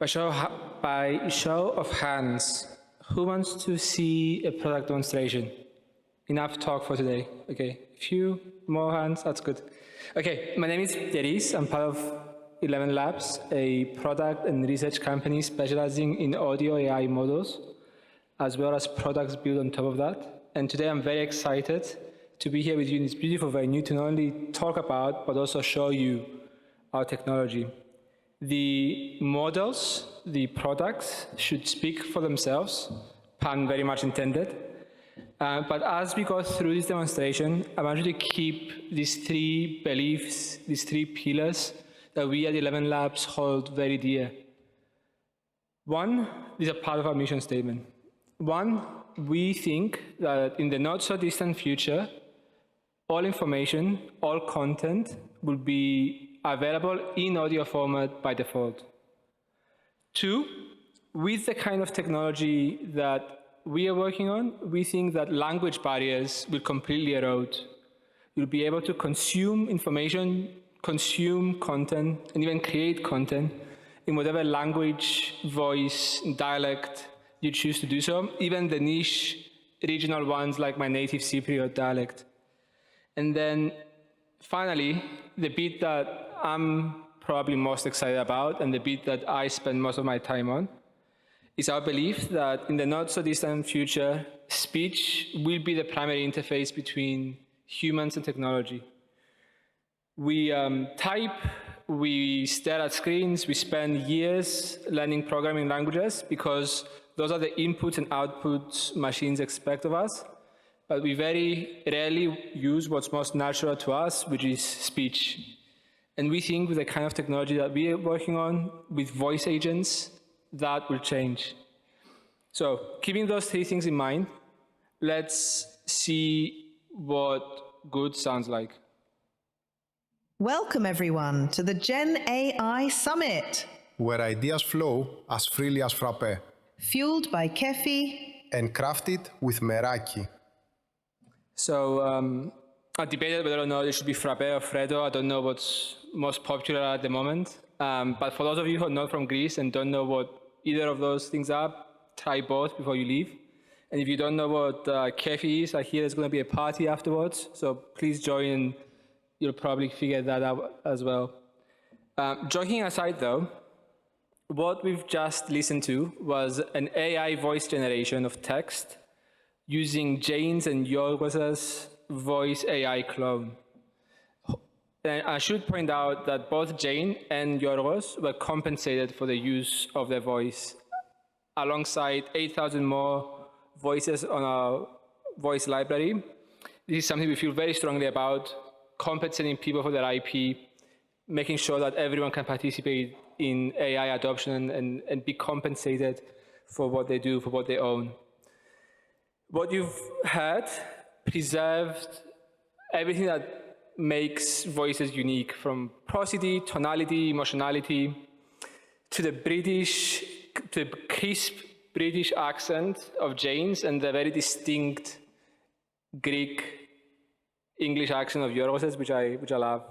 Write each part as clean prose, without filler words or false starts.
By show of hands, who wants to see a product demonstration? Enough talk for today. Okay, a few more hands, that's good. Okay, my name is Pieris. I'm part of ElevenLabs, a product and research company specializing in audio AI models, as well as products built on top of that. And today I'm very excited to be here with you in this beautiful venue to not only talk about, but also show you our technology. The models, the products should speak for themselves, pun very much intended. But as we go through this demonstration, I want you to keep these three beliefs, these three pillars that we at ElevenLabs hold very dear. One, these are part of our mission statement. One, we think that in the not so distant future, all information, all content will be available in audio format by default. Two, with the kind of technology that we are working on, we think that language barriers will completely erode. You'll be able to consume information, consume content, and even create content in whatever language, voice, dialect you choose to do so, even the niche regional ones like my native Cypriot dialect. And then finally, the bit that I'm probably most excited about and the bit that I spend most of my time on is our belief that in the not so distant future, speech will be the primary interface between humans and technology. We type, we stare at screens, we spend years learning programming languages because those are the inputs and outputs machines expect of us. But we very rarely use what's most natural to us, which is speech. And we think with the kind of technology that we are working on, with voice agents, that will change. So keeping those three things in mind, let's see what good sounds like. Welcome everyone to the Gen AI Summit, where ideas flow as freely as frappe, fueled by Kefi and crafted with meraki. So I debated whether or not it should be frappe or freddo. I don't know what's most popular at the moment. But for those of you who are not from Greece and don't know what either of those things are, try both before you leave. And if you don't know what Kefi is, I hear there's going to be a party afterwards. So please join and you'll probably figure that out as well. Joking aside though, what we've just listened to was an AI voice generation of text using Jane's and Yorgos's voice AI clone. And I should point out that both Jane and Yorgos were compensated for the use of their voice, alongside 8,000 more voices on our voice library. This is something we feel very strongly about, compensating people for their IP, making sure that everyone can participate in AI adoption and be compensated for what they do, for what they own. What you've heard preserved everything that makes voices unique, from prosody, tonality, emotionality, to the crisp British accent of Jane's and the very distinct Greek English accent of Yorgos's, which I love.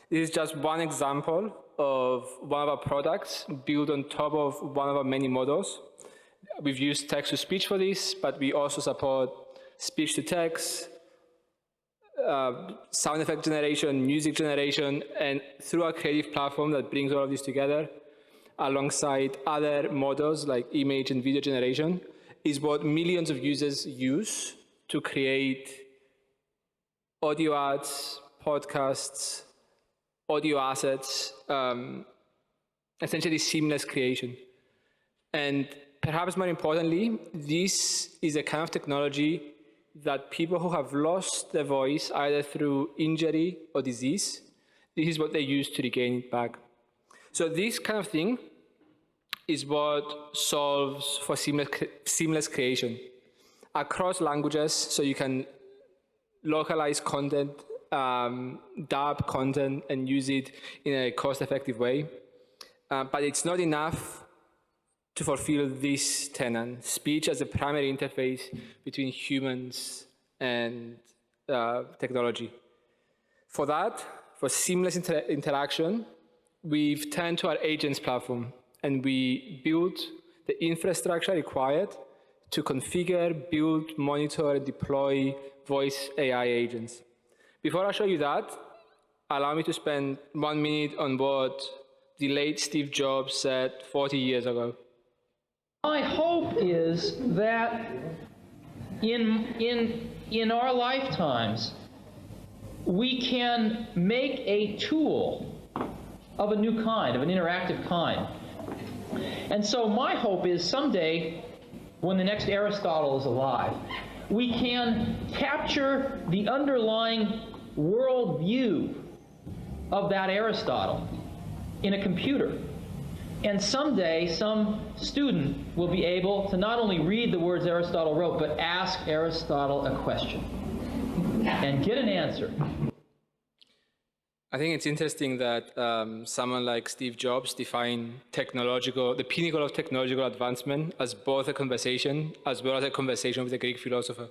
This is just one example of one of our products built on top of one of our many models. We've used text-to-speech for this, but we also support speech-to-text, sound effect generation, music generation, and through our creative platform that brings all of this together, alongside other models like image and video generation, is what millions of users use to create audio ads, podcasts, audio assets, essentially seamless creation. And perhaps more importantly, this is a kind of technology that people who have lost their voice either through injury or disease, this is what they use to regain it back. So this kind of thing is what solves for seamless creation across languages, so you can localize content, dub content, and use it in a cost-effective way. But it's not enough to fulfill this tenet, speech as a primary interface between humans and technology. For that, for seamless interaction, we've turned to our agents platform. and we built the infrastructure required to configure, build, monitor, and deploy voice AI agents. Before I show you that, allow me to spend 1 minute on what the late Steve Jobs said 40 years ago. My hope is that in our lifetimes, we can make a tool of a new kind, of an interactive kind. And so my hope is someday, when the next Aristotle is alive, we can capture the underlying worldview of that Aristotle in a computer. And someday, some student will be able to not only read the words Aristotle wrote, but ask Aristotle a question and get an answer. I think it's interesting that someone like Steve Jobs defined the pinnacle of technological advancement as both a conversation as well as a conversation with a Greek philosopher.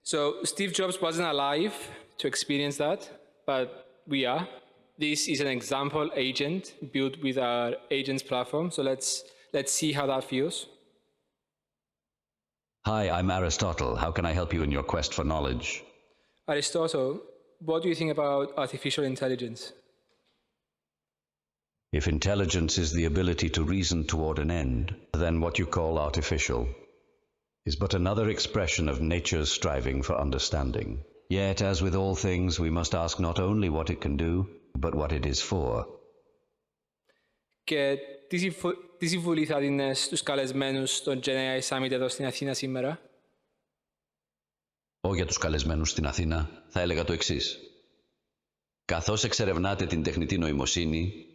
So Steve Jobs wasn't alive to experience that, but we are. This is an example agent built with our agents platform. So let's see how that feels. Hi, I'm Aristotle. How can I help you in your quest for knowledge? Aristotle, what do you think about artificial intelligence? If intelligence is the ability to reason toward an end, then what you call artificial is but another expression of nature's striving for understanding. Yet, as with all things, we must ask not only what it can do, but what it is for. Και τι συμβουλή θα δίνεις στους καλεσμένους στο Gen AI Summit εδώ στην Αθήνα σήμερα? Για τους καλεσμένους στην Αθήνα θα έλεγα το εξής. Καθώς εξερευνάτε την τεχνητή νοημοσύνη,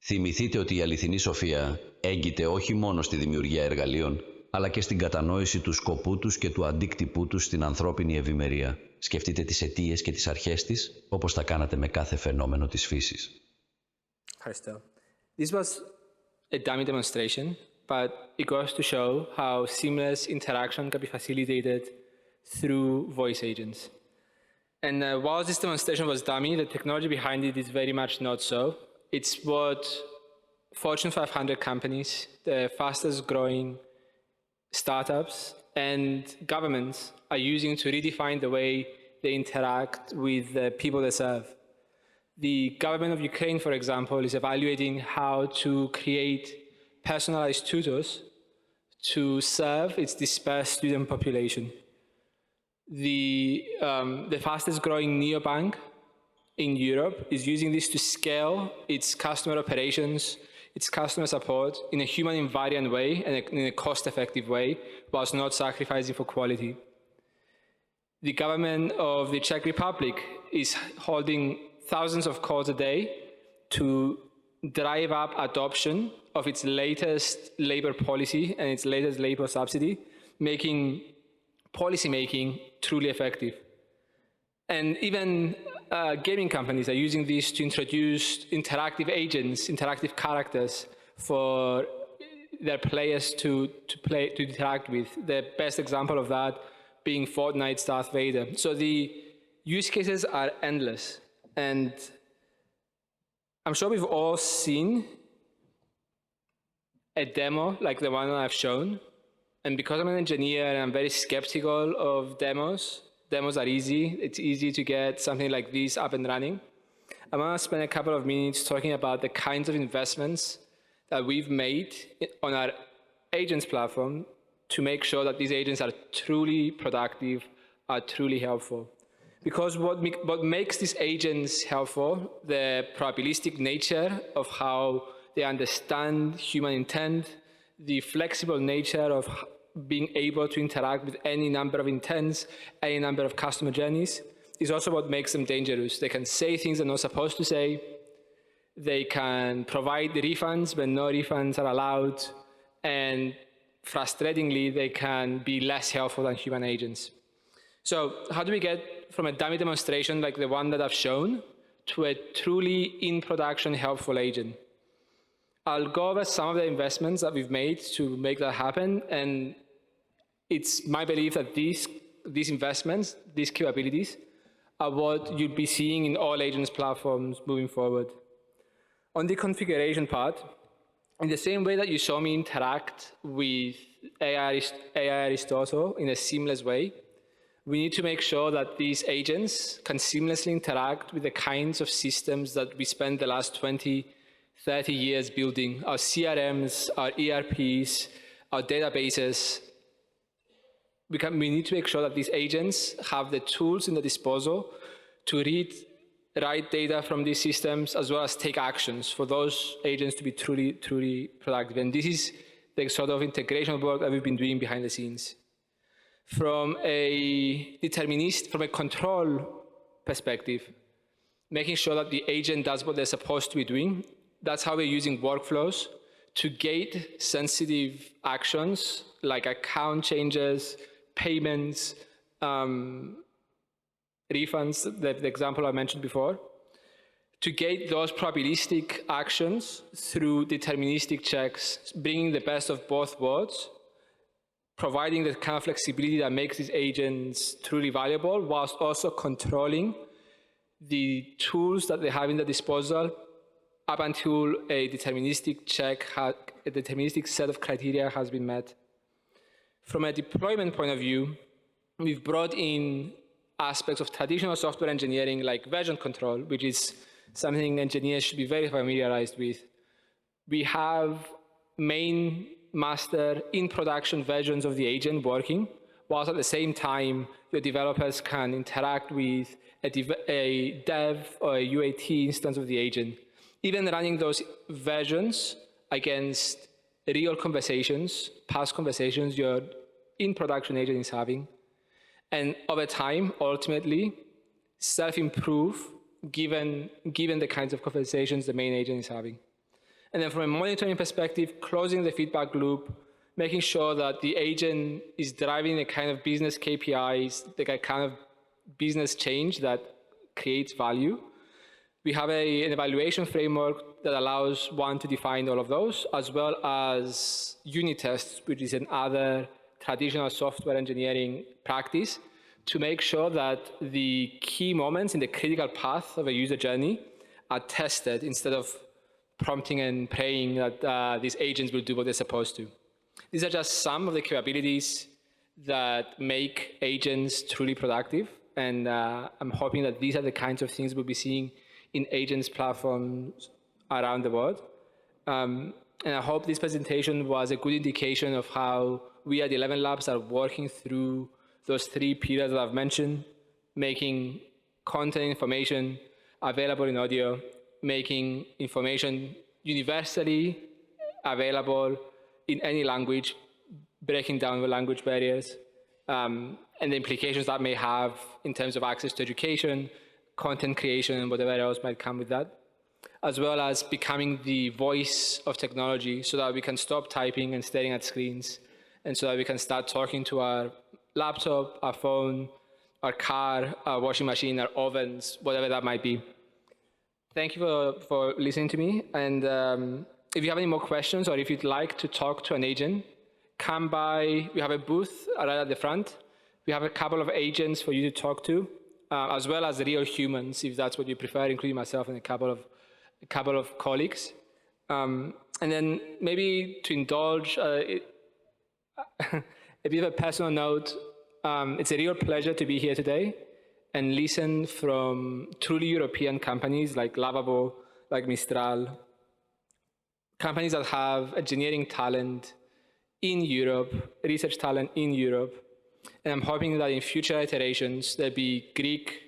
θυμηθείτε ότι η αληθινή σοφία έγκυται όχι μόνο στη δημιουργία εργαλείων, αλλά και στην κατανόηση του σκοπού τους και του αντίκτυπού τους στην ανθρώπινη ευημερία. Σκεφτείτε τις αιτίες και τις αρχές της, όπως θα κάνατε με κάθε φαινόμενο της φύσης. Ευχαριστώ. This was a dummy demonstration, but it goes to show how seamless interaction can be facilitated through voice agents. And while this demonstration was dummy, the technology behind it is very much not so. It's what Fortune 500 companies, the fastest growing startups and governments are using to redefine the way they interact with the people they serve. The government of Ukraine, for example, is evaluating how to create personalized tutors to serve its dispersed student population. The fastest growing neobank in Europe is using this to scale its customer operations, its customer support in a human invariant way and in a cost-effective way, whilst not sacrificing for quality. The government of the Czech Republic is holding thousands of calls a day to drive up adoption of its latest labor policy and its latest labor subsidy, making policymaking truly effective. And even gaming companies are using this to introduce interactive agents, interactive characters for their players to interact with. The best example of that being Fortnite's Darth Vader. So the use cases are endless. And I'm sure we've all seen a demo like the one that I've shown. And because I'm an engineer and I'm very skeptical of demos are easy. It's easy to get something like this up and running. I'm going to spend a couple of minutes talking about the kinds of investments that we've made on our agents platform to make sure that these agents are truly productive, are truly helpful. Because what makes these agents helpful, the probabilistic nature of how they understand human intent, the flexible nature of being able to interact with any number of intents, any number of customer journeys, is also what makes them dangerous. They can say things they're not supposed to say. They can provide the refunds when no refunds are allowed. And frustratingly, they can be less helpful than human agents. So how do we get from a dummy demonstration like the one that I've shown to a truly in-production helpful agent? I'll go over some of the investments that we've made to make that happen, and it's my belief that these investments, these capabilities, are what you'll be seeing in all agents platforms moving forward. On the configuration part, In the same way that you saw me interact with AI Aristotle in a seamless way, we need to make sure that these agents can seamlessly interact with the kinds of systems that we spent the last 20, 30 years building, our CRMs, our ERPs, our databases. We need to make sure that these agents have the tools in their disposal to write data from these systems, as well as take actions for those agents to be truly productive. And this is the sort of integration work that we've been doing behind the scenes. From a control perspective, making sure that the agent does what they're supposed to be doing, that's how we're using workflows to gate sensitive actions like account changes, payments, refunds, the example I mentioned before, to gate those probabilistic actions through deterministic checks, bringing the best of both worlds, providing the kind of flexibility that makes these agents truly valuable, whilst also controlling the tools that they have in their disposal up until a deterministic set of criteria has been met. From a deployment point of view, we've brought in aspects of traditional software engineering like version control, which is something engineers should be very familiarized with. We have main, master, in production versions of the agent working, whilst at the same time, the developers can interact with a dev or a UAT instance of the agent. Even running those versions against real conversations, past conversations your in-production agent is having, and over time, ultimately, self-improve given the kinds of conversations the main agent is having. And then from a monitoring perspective, closing the feedback loop, making sure that the agent is driving the kind of business KPIs, the kind of business change that creates value. We have an evaluation framework that allows one to define all of those, as well as unit tests, which is another traditional software engineering practice, to make sure that the key moments in the critical path of a user journey are tested instead of prompting and praying that these agents will do what they're supposed to. These are just some of the capabilities that make agents truly productive, and I'm hoping that these are the kinds of things we'll be seeing in agents platforms around the world. And I hope this presentation was a good indication of how we at ElevenLabs are working through those three pillars that I've mentioned, making content information available in audio, making information universally available in any language, breaking down the language barriers, and the implications that may have in terms of access to education, content creation, and whatever else might come with that, as well as becoming the voice of technology so that we can stop typing and staring at screens, and so that we can start talking to our laptop, our phone, our car, our washing machine, our ovens, whatever that might be. Thank you for listening to me. And if you have any more questions, or if you'd like to talk to an agent, come by. We have a booth right at the front. We have a couple of agents for you to talk to, as well as real humans, if that's what you prefer, including myself and a couple of colleagues. And then maybe to indulge a bit of a personal note, it's a real pleasure to be here today and listen from truly European companies like Lavabo, like Mistral, companies that have engineering talent in Europe, research talent in Europe. And I'm hoping that in future iterations, there'll be Greek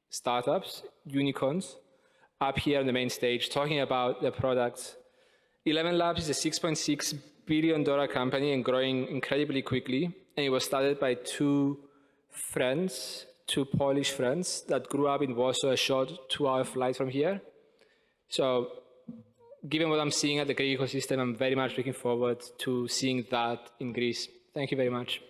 startups, unicorns, up here on the main stage talking about their products. ElevenLabs is a $6.6 billion company and growing incredibly quickly. And it was started by two Polish friends that grew up in Warsaw, a short 2-hour flight from here. So given what I'm seeing at the Greek ecosystem, I'm very much looking forward to seeing that in Greece. Thank you very much.